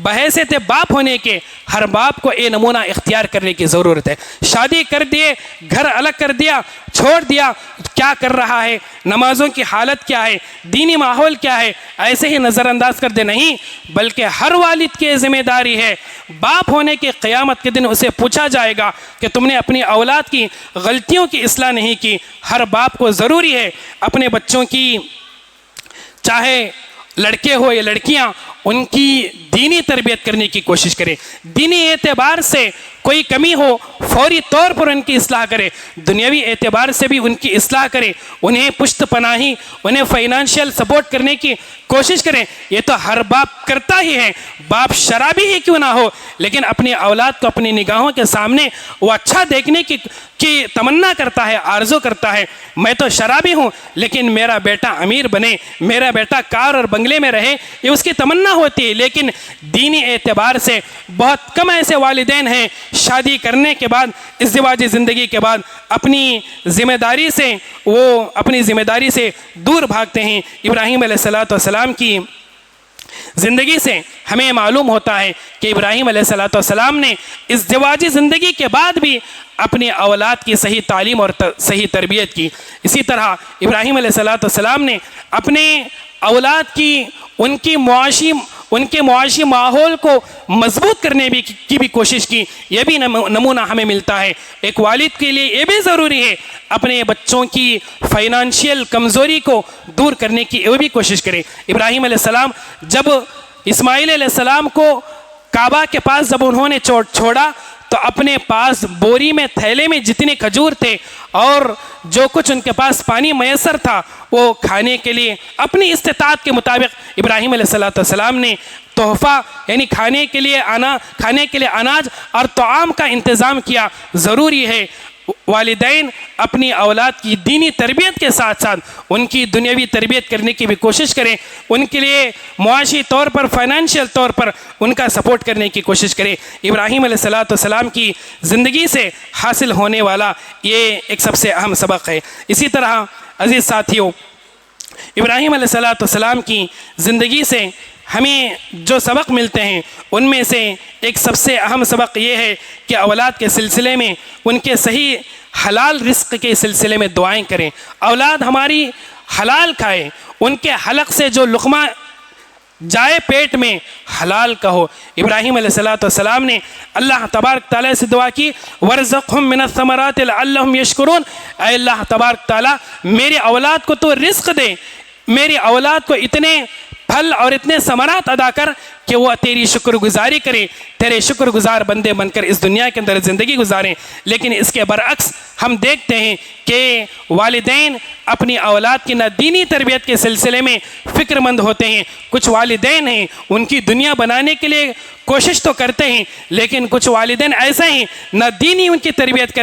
بحیثیت باپ ہونے کے ہر باپ کو یہ نمونہ اختیار کرنے کی ضرورت ہے۔ شادی کر دیے، گھر الگ کر دیا، چھوڑ دیا، کیا کر رہا ہے، نمازوں کی حالت کیا ہے، دینی ماحول کیا ہے، ایسے ہی نظر انداز کر دے نہیں، بلکہ ہر والد کی ذمہ داری ہے۔ باپ ہونے کے قیامت کے دن اسے پوچھا جائے گا کہ تم نے اپنی اولاد کی غلطیوں کی اصلاح نہیں کی۔ ہر باپ کو ضروری ہے اپنے بچوں کی، چاہے لڑکے ہو یا لڑکیاں، ان کی دینی تربیت کرنے کی کوشش کریں، دینی اعتبار سے کوئی کمی ہو فوری طور پر ان کی اصلاح کرے، دنیاوی اعتبار سے بھی ان کی اصلاح کرے، انہیں پشت پناہی، انہیں فائنانشیل سپورٹ کرنے کی کوشش کریں۔ یہ تو ہر باپ کرتا ہی ہے، باپ شرابی ہی کیوں نہ ہو، لیکن اپنی اولاد کو اپنی نگاہوں کے سامنے وہ اچھا دیکھنے کی تمنا کرتا ہے، آرزو کرتا ہے۔ میں تو شرابی ہوں لیکن میرا بیٹا امیر بنے، میرا بیٹا کار اور بنگلے میں رہے، یہ اس کی تمنا ہوتی ہے۔ لیکن دینی اعتبار سے بہت کم ایسے والدین ہیں شادی کرنے کے بعد، ازدواجی زندگی کے بعد اپنی ذمہ داری سے دور بھاگتے ہیں۔ ابراہیم علیہ السلام کی زندگی سے ہمیں معلوم ہوتا ہے کہ ابراہیم علیہ السلام نے ازدواجی زندگی کے بعد بھی اپنی اولاد کی صحیح تعلیم اور صحیح تربیت کی۔ اسی طرح ابراہیم علیہ السلام نے اپنے اولاد کی ان کے معاشی ماحول کو مضبوط کرنے کی بھی کوشش کی۔ یہ بھی نمونہ ہمیں ملتا ہے۔ ایک والد کے لیے یہ بھی ضروری ہے اپنے بچوں کی فائنانشیل کمزوری کو دور کرنے کی وہ بھی کوشش کرے۔ ابراہیم علیہ السلام جب اسماعیل علیہ السلام کو کعبہ کے پاس جب انہوں نے چھوڑا تو اپنے پاس بوری میں تھیلے میں جتنے کھجور تھے اور جو کچھ ان کے پاس پانی میسر تھا وہ کھانے کے لیے اپنی استطاعت کے مطابق ابراہیم علیہ السلام نے تحفہ یعنی کھانے کے لیے اناج اور طعام کا انتظام کیا۔ ضروری ہے والدین اپنی اولاد کی دینی تربیت کے ساتھ ساتھ ان کی دنیاوی تربیت کرنے کی بھی کوشش کریں، ان کے لیے معاشی طور پر فائنانشیل طور پر ان کا سپورٹ کرنے کی کوشش کریں۔ ابراہیم علیہ السلام کی زندگی سے حاصل ہونے والا یہ ایک سب سے اہم سبق ہے۔ اسی طرح عزیز ساتھیوں، ابراہیم علیہ السلام کی زندگی سے ہمیں جو سبق ملتے ہیں ان میں سے ایک سب سے اہم سبق یہ ہے کہ اولاد کے سلسلے میں ان کے صحیح حلال رزق کے سلسلے میں دعائیں کریں۔ اولاد ہماری حلال کھائے، ان کے حلق سے جو لقمہ جائے پیٹ میں حلال کا ہو۔ ابراہیم علیہ السلام نے اللہ تبارک تعالیٰ سے دعا کی، وَرْزَقْهُم مِّنَ الثَّمَرَاتِ لَعَلَّهُمْ يَشْكُرُونَ، اے اللہ تبارک تعالیٰ میری اولاد کو تو رزق دے، میری اولاد کو اتنے پھل اور اتنے ثمرات ادا کر کہ وہ تیری شکر گزاری کریں، تیرے شکر گزار بندے بن کر اس دنیا کے اندر زندگی گزاریں۔ لیکن اس کے برعکس ہم دیکھتے ہیں کہ والدین اپنی اولاد کی نہ دینی تربیت کے سلسلے میں فکر مند ہوتے ہیں۔ کچھ والدین ہیں ان کی دنیا بنانے کے لیے کوشش تو کرتے ہیں، لیکن کچھ والدین ایسے ہیں نہ دینی ان کی تربیت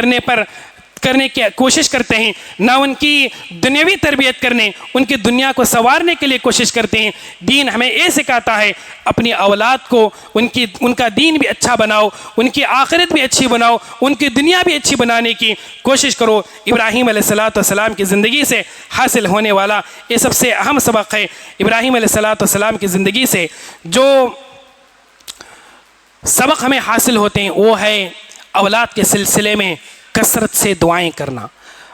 کرنے کی کوشش کرتے ہیں، نہ ان کی دنیاوی تربیت کرنے، ان کی دنیا کو سنوارنے کے لیے کوشش کرتے ہیں۔ دین ہمیں یہ سکھاتا ہے اپنی اولاد کو ان کا دین بھی اچھا بناؤ، ان کی آخرت بھی اچھی بناؤ، ان کی دنیا بھی اچھی بنانے کی کوشش کرو۔ ابراہیم علیہ السلام کی زندگی سے حاصل ہونے والا یہ سب سے اہم سبق ہے۔ ابراہیم علیہ السلام کی زندگی سے جو سبق ہمیں حاصل ہوتے ہیں وہ ہے اولاد کے سلسلے میں کثرت سے دعائیں کرنا۔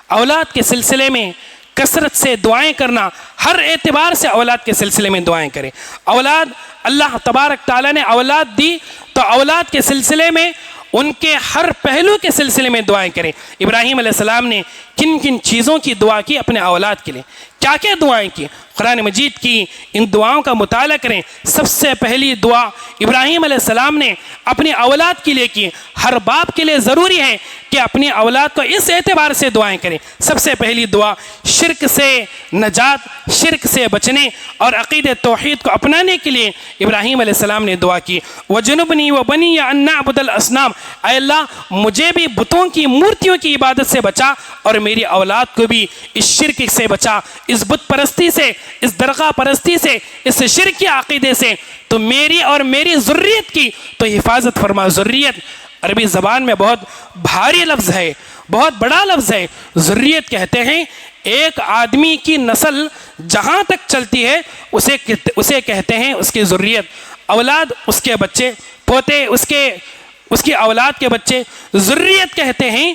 اولاد کے سلسلے میں کثرت سے دعائیں کرنا، ہر اعتبار سے اولاد کے سلسلے میں دعائیں کریں۔ اولاد اللہ تبارک تعالیٰ نے اولاد دی تو اولاد کے سلسلے میں ان کے ہر پہلو کے سلسلے میں دعائیں کریں۔ ابراہیم علیہ السلام نے کن کن چیزوں کی دعا کی اپنے اولاد کے لیے، کیا کیا دعائیں کی؟ قرآن مجید کی ان دعاؤں کا مطالعہ کریں۔ سب سے پہلی دعا ابراہیم علیہ السلام نے اپنی اولاد کے لیے کی۔ ہر باپ کے لیے ضروری ہے کہ اپنی اولاد کو اس اعتبار سے دعائیں کریں۔ سب سے پہلی دعا شرک سے نجات، شرک سے بچنے اور عقید توحید کو اپنانے کے لیے ابراہیم علیہ السلام نے دعا کی۔ وَجُنُبْنِي وَبَنِيَّ أَن نَّعْبُدَ الْأَصْنَامَ، اے اللہ مجھے بھی بتوں کی مورتیوں کی عبادت سے بچا اور میری اولاد کو بھی اس شرک سے بچا، اس بت پرستی سے، اس درگاہ پرستی سے، اس شرکی عقیدے سے۔ تو میری اور میری ذریت کی تو حفاظت فرما۔ ذریت عربی زبان میں بہت بھاری لفظ ہے، بہت بڑا لفظ ہے۔ ذریت کہتے ہیں ایک آدمی کی نسل جہاں تک چلتی ہے اسے کہتے ہیں اس کی ذریت۔ اولاد اس کے بچے، پوتے اس کی اولاد کے بچے۔ ذریت کہتے ہیں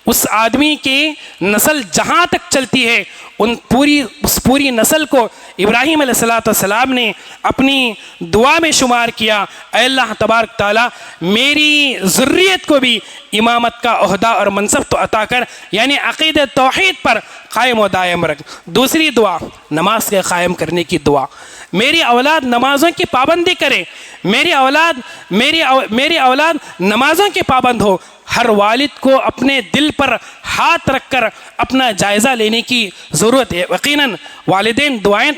اس آدمی کی نسل جہاں تک چلتی ہے اس پوری نسل کو ابراہیم علیہ السلام نے اپنی دعا میں شمار کیا۔ اے اللہ تبارک تعالیٰ میری ذریت کو بھی امامت کا عہدہ اور منصب تو عطا کر، یعنی عقید توحید پر قائم و دائم رکھ۔ دوسری دعا نماز کے قائم کرنے کی دعا۔ میری اولاد نمازوں کی پابندی کرے، میری اولاد نمازوں کے پابند ہو۔ ہر والد کو اپنے دل پر ہاتھ رکھ کر اپنا جائزہ لینے کی ضرورت ہے۔ یقیناً والدین دعائیں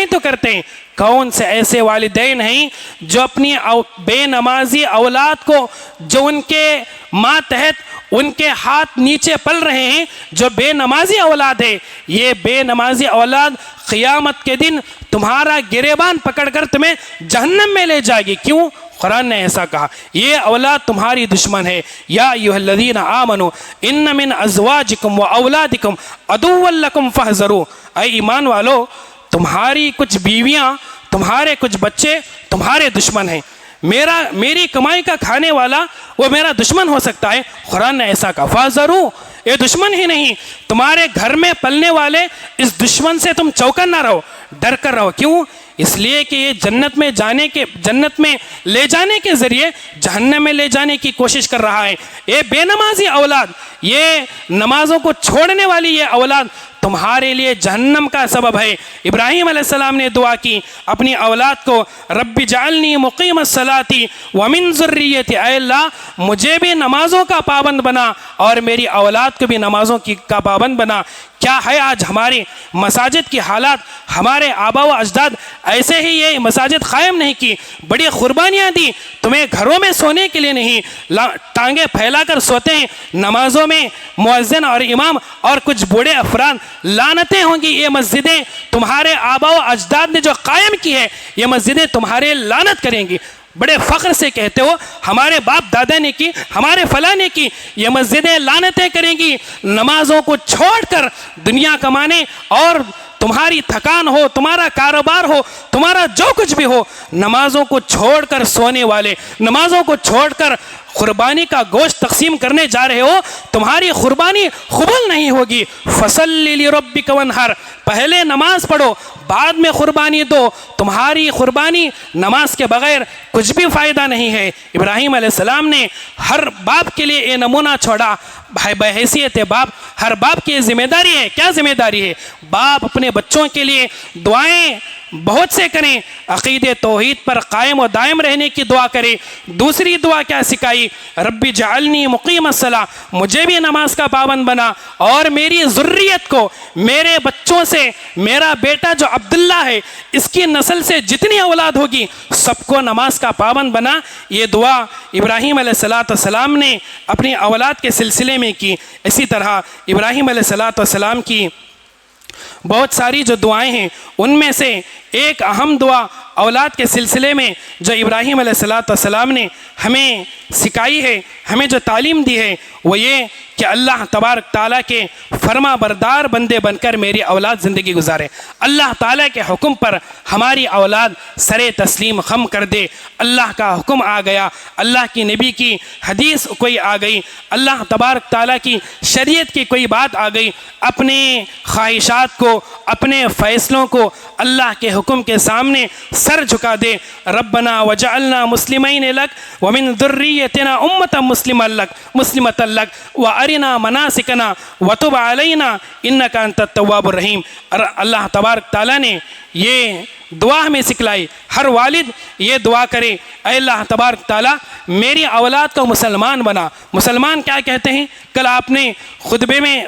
تو کرتے ہیں، کون سے ایسے والدین ہیں جو اپنی بے نمازی اولاد کو، جو ان کے ماتحت ان کے ہاتھ نیچے پل رہے ہیں، جو بے نمازی اولاد ہے، یہ بے نمازی اولاد قیامت کے دن تمہارا گریبان پکڑ کر تمہیں جہنم میں لے جائے گی۔ کیوں؟ قرآن نے ایسا کہا، یہ اولاد تمہاری دشمن ہے۔ یا ایھا الذین آمنوا ان من ازواجکم و اولادکم عدوا لکم فاحذروا، اے ایمان والو، تمہاری کچھ بیویاں، تمہارے کچھ بچے تمہارے دشمن ہیں۔ میری کمائی کا کھانے والا وہ میرا دشمن ہو سکتا ہے، قرآن نے ایسا کہا۔ فاحذروا، یہ دشمن ہی نہیں، تمہارے گھر میں پلنے والے اس دشمن سے تم چوکن نہ رہو، ڈر کر رہو۔ کیوں؟ اس لیے کہ یہ جنت میں لے جانے کے ذریعے جہنم میں لے جانے کی کوشش کر رہا ہے۔ یہ بے نمازی اولاد، یہ نمازوں کو چھوڑنے والی یہ اولاد تمہارے لیے جہنم کا سبب ہے۔ ابراہیم علیہ السلام نے دعا کی اپنی اولاد کو، رب اجعلنی مقیم الصلاۃ ومن ذریتی، اے اللہ مجھے بھی نمازوں کا پابند بنا اور میری اولاد کو بھی نمازوں کا پابند بنا۔ کیا ہے آج ہماری مساجد کی حالات؟ ہمارے آبا و اجداد ایسے ہی یہ مساجد قائم نہیں کی، بڑی قربانیاں دی، تمہیں گھروں میں سونے کے لیے نہیں، ٹانگیں پھیلا کر سوتے ہیں، نمازوں میں مؤذن اور امام اور کچھ بوڑھے افراد، لعنتیں ہوں گی یہ مسجدیں تمہارے آبا و اجداد نے جو قائم کی ہے، یہ مسجدیں تمہارے لعنت کریں گی۔ بڑے فخر سے کہتے ہو ہمارے باپ دادا نے کی، ہمارے فلاں نے کی، یہ مسجدیں لعنتیں کریں گی۔ نمازوں کو چھوڑ کر دنیا کمانے اور تمہاری تھکان ہو، تمہارا کاروبار ہو، تمہارا جو کچھ بھی ہو، نمازوں کو چھوڑ کر سونے والے، نمازوں کو چھوڑ کر قربانی کا گوشت تقسیم کرنے جا رہے ہو، تمہاری قربانی قبول نہیں ہوگی۔ فصلی لربک وانحر، پہلے نماز پڑھو بعد میں قربانی دو، تمہاری قربانی نماز کے بغیر کچھ بھی فائدہ نہیں ہے۔ ابراہیم علیہ السلام نے ہر باپ کے لیے یہ نمونہ چھوڑا، بحیثیت باپ ہر باپ کی ذمہ داری ہے۔ کیا ذمہ داری ہے؟ باپ اپنے بچوں کے لیے دعائیں بہت سے کریں، عقید توحید پر قائم و دائم رہنے کی دعا کرے۔ دوسری دعا کیا سکھائی؟ رب اجعلنی مقیم الصلاۃ، مجھے بھی نماز کا پابند بنا اور میری ذریت کو، میرے بچوں سے، میرا بیٹا جو عبداللہ ہے اس کی نسل سے جتنی اولاد ہوگی سب کو نماز کا پابند بنا۔ یہ دعا ابراہیم علیہ السلام نے اپنی اولاد کے سلسلے میں کی۔ اسی طرح ابراہیم علیہ السلام کی بہت ساری جو دعائیں ہیں، ان میں سے ایک اہم دعا اولاد کے سلسلے میں جو ابراہیم علیہ السلام نے ہمیں سکھائی ہے، ہمیں جو تعلیم دی ہے، وہ یہ کہ اللہ تبارک تعالیٰ کے فرما بردار بندے بن کر میری اولاد زندگی گزارے۔ اللہ تعالیٰ کے حکم پر ہماری اولاد سر تسلیم خم کر دے۔ اللہ کا حکم آ گیا، اللہ کی نبی کی حدیث کوئی آ گئی، اللہ تبارک تعالیٰ کی شریعت کی کوئی بات آ گئی، اپنے خواہشات کو، اپنے فیصلوں کو اللہ کے حکم کے سامنے سر جھکا دے۔ ربنا وجعلنا مسلمین لک ومن ذریتنا امۃ مسلمۃ لک وارنا مناسکنا وتب علینا انک انت التواب الرحیم۔ اللہ تبارک تعالیٰ نے یہ دعا ہمیں سکھلائی، ہر والد یہ دعا کرے، اے اللہ تبارک تعالیٰ میری اولاد کو مسلمان بنا۔ مسلمان کیا کہتے ہیں؟ کل آپ نے خطبے میں،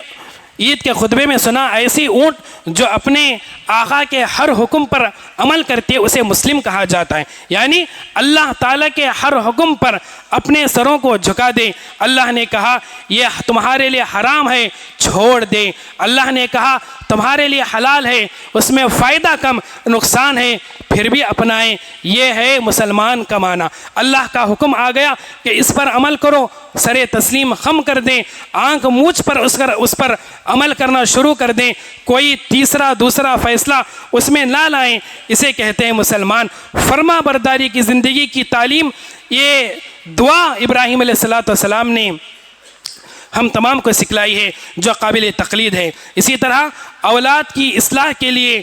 عید کے خطبے میں سنا، ایسی اونٹ جو اپنے آقا کے ہر حکم پر عمل کرتی ہے اسے مسلم کہا جاتا ہے۔ یعنی اللہ تعالیٰ کے ہر حکم پر اپنے سروں کو جھکا دے۔ اللہ نے کہا یہ تمہارے لیے حرام ہے، چھوڑ دے۔ اللہ نے کہا تمہارے لیے حلال ہے، اس میں فائدہ کم، نقصان ہے، پھر بھی اپنائیں۔ یہ ہے مسلمان کا معنی۔ اللہ کا حکم آ گیا کہ اس پر عمل کرو، سر تسلیم خم کر دیں، آنکھ موچھ پر اس پر عمل کرنا شروع کر دیں، کوئی تیسرا دوسرا فیصلہ اس میں نہ لائیں۔ اسے کہتے ہیں مسلمان۔ فرما برداری کی زندگی کی تعلیم، یہ دعا ابراہیم علیہ السلام نے ہم تمام کو سکھلائی ہے جو قابل تقلید ہے۔ اسی طرح اولاد کی اصلاح کے لیے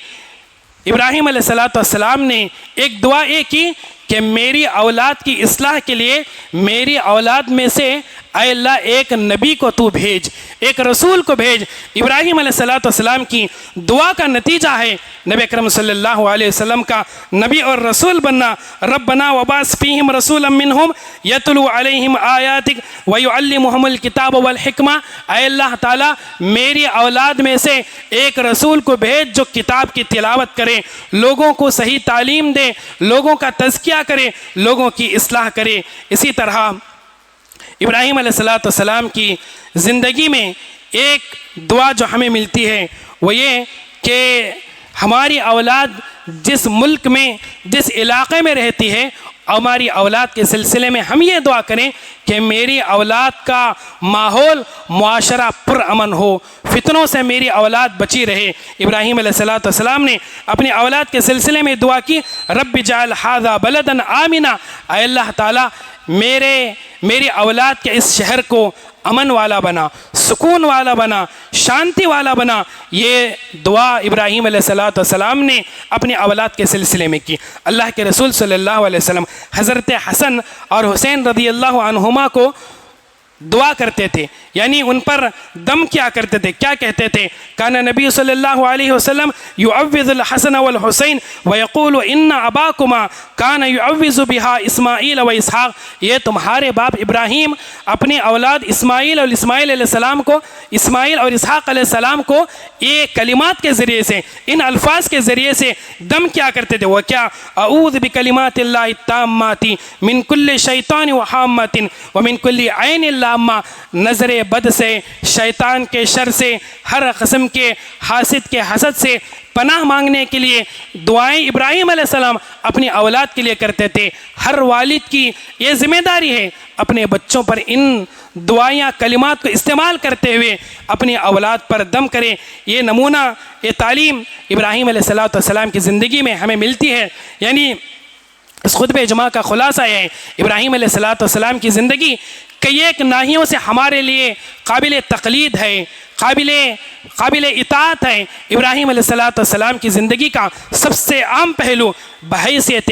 ابراہیم علیہ السلام نے ایک دعا یہ کی کہ میری اولاد کی اصلاح کے لیے میری اولاد میں سے اے اللہ ایک نبی کو تو بھیج، ایک رسول کو بھیج۔ ابراہیم علیہ السلام کی دعا کا نتیجہ ہے نبی اکرم صلی اللہ علیہ وسلم کا نبی اور رسول بننا۔ ربنا وبعث فیہم رسولا منہم یتلو علیہم آیاتک ویعلمہم الکتاب والحکمہ، اے اللہ تعالیٰ میری اولاد میں سے ایک رسول کو بھیج جو کتاب کی تلاوت کرے، لوگوں کو صحیح تعلیم دے، لوگوں کا تزکیہ کرے، لوگوں کی اصلاح کرے۔ اسی طرح ابراہیم علیہ السلام کی زندگی میں ایک دعا جو ہمیں ملتی ہے وہ یہ کہ ہماری اولاد جس ملک میں جس علاقے میں رہتی ہے، ہماری اولاد کے سلسلے میں ہم یہ دعا کریں کہ میری اولاد کا ماحول معاشرہ پرامن ہو، فتنوں سے میری اولاد بچی رہے۔ ابراہیم علیہ السلام نے اپنی اولاد کے سلسلے میں دعا کی، رب اجعل ھذا بلدا آمنا، اے اللہ تعالیٰ میری اولاد کے اس شہر کو امن والا بنا، سکون والا بنا، شانتی والا بنا۔ یہ دعا ابراہیم علیہ السلام نے اپنی اولاد کے سلسلے میں کی۔ اللہ کے رسول صلی اللہ علیہ وسلم حضرت حسن اور حسین رضی اللہ عنہما کو دعا کرتے تھے، یعنی ان پر دم کیا کرتے تھے، کیا کہتے تھے؟ کان نبی صلی اللہ علیہ وسلم یعوذ الحسن والحسین ویقول ان اباکما کان یعوذ بہا اسماعیل و اسحاق، یہ تمہارے باپ ابراہیم اپنی اولاد اسماعیل اور اسماعیل اور اسحاق علیہ السلام کو یہ کلمات کے ذریعے سے، ان الفاظ کے ذریعے سے دم کیا کرتے تھے۔ وہ کیا؟ اعوذ بکلمات اللہ التامات من کل شیطان وحامۃ ومن کل عین لامہ، نظر بد سے، شیطان کے شر سے، ہر قسم کے حاسد کے حسد سے پناہ مانگنے کے لیے دعائیں ابراہیم علیہ السلام اپنی اولاد کے لیے کرتے تھے۔ ہر والد کی یہ ذمہ داری ہے اپنے بچوں پر ان دعائیں کلمات کو استعمال کرتے ہوئے اپنی اولاد پر دم کرے۔ یہ نمونہ، یہ تعلیم ابراہیم علیہ السلام کی زندگی میں ہمیں ملتی ہے۔ یعنی اس خطبہ جمعہ کا خلاصہ یہ ہے، ابراہیم علیہ السلام کی زندگی کئی ایک ناحیوں سے ہمارے لیے قابل تقلید ہے، قابل اطاعت ہے۔ ابراہیم علیہ السلام کی زندگی کا سب سے عام پہلو بحیثیت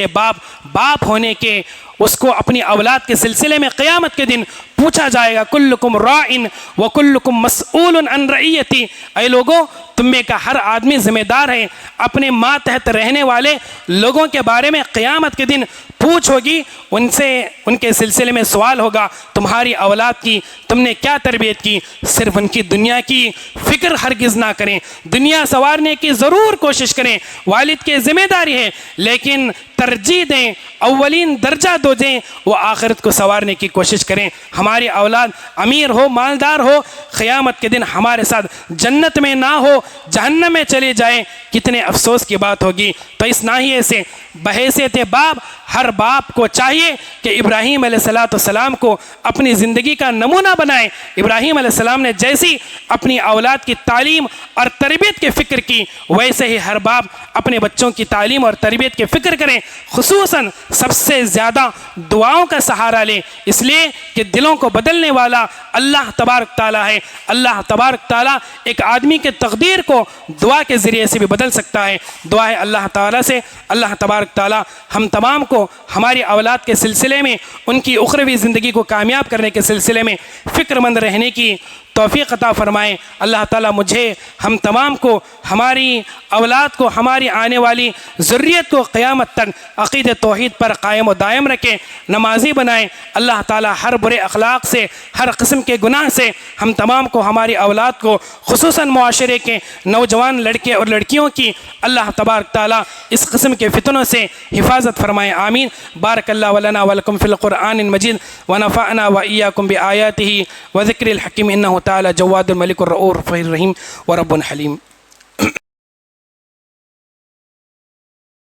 باپ ہونے کے، اس کو اپنی اولاد کے سلسلے میں قیامت کے دن پوچھا جائے گا، کلکم راعٍ وکلکم مسئول عن رعیتی، اے لوگوں تم میں کا ہر آدمی ذمہ دار ہے، اپنے ماں تحت رہنے والے لوگوں کے بارے میں قیامت کے دن پوچھ ہوگی، ان کے سلسلے میں سوال ہوگا، تمہاری اولاد کی تم نے کیا تربیت کی؟ صرف ان کی دنیا کی فکر ہرگز نہ کریں، دنیا سنوارنے کی ضرور کوشش کریں، والد کی ذمہ داری ہے، لیکن ترجیح دیں، اولین درجہ دو دیں، وہ آخرت کو سنوارنے کی کوشش کریں۔ ہماری اولاد امیر ہو، مالدار ہو، قیامت کے دن ہمارے ساتھ جنت میں نہ ہو، جہنم میں چلے جائیں، کتنے افسوس کی بات ہوگی۔ تو اس ناحیے سے بحیثیت باپ ہر باپ کو چاہیے کہ ابراہیم علیہ السلام کو اپنی زندگی کا نمونہ بنائے۔ ابراہیم علیہ السلام نے جیسی اپنی اولاد کی تعلیم اور تربیت کی فکر کی، ویسے ہی ہر باپ اپنے بچوں کی تعلیم اور تربیت کی فکر کریں، خصوصاً سب سے زیادہ دعاؤں کا سہارا لیں، اس لیے کہ دلوں کو بدلنے والا اللہ تبارک تعالیٰ ہے۔ اللہ تبارک تعالیٰ ایک آدمی کے تقدیر کو دعا کے ذریعے سے بھی بدل سکتا ہے۔ دعا ہے اللہ تعالیٰ سے اللہ تبارک تعالیٰ ہم تمام کو ہماری اولاد کے سلسلے میں، ان کی اخروی زندگی کو کامیاب کرنے کے سلسلے میں فکر مند رہنے کی توفیق عطا فرمائیں۔ اللہ تعالیٰ مجھے، ہم تمام کو، ہماری اولاد کو، ہماری آنے والی ذریت کو قیامت تک عقید توحید پر قائم و دائم رکھیں، نمازی بنائیں۔ اللہ تعالیٰ ہر برے اخلاق سے، ہر قسم کے گناہ سے ہم تمام کو، ہماری اولاد کو، خصوصاً معاشرے کے نوجوان لڑکے اور لڑکیوں کی اللہ تبارک تعالیٰ اس قسم کے فتنوں سے حفاظت فرمائیں، آمین۔ بارک اللہ ولنا ولکم فی القرآن المجید ونفعنا وإیاکم بآیاتہ وذکر الحکیم، انہ تعالی جواد الملک الرؤوف الرحیم ورب حلیم۔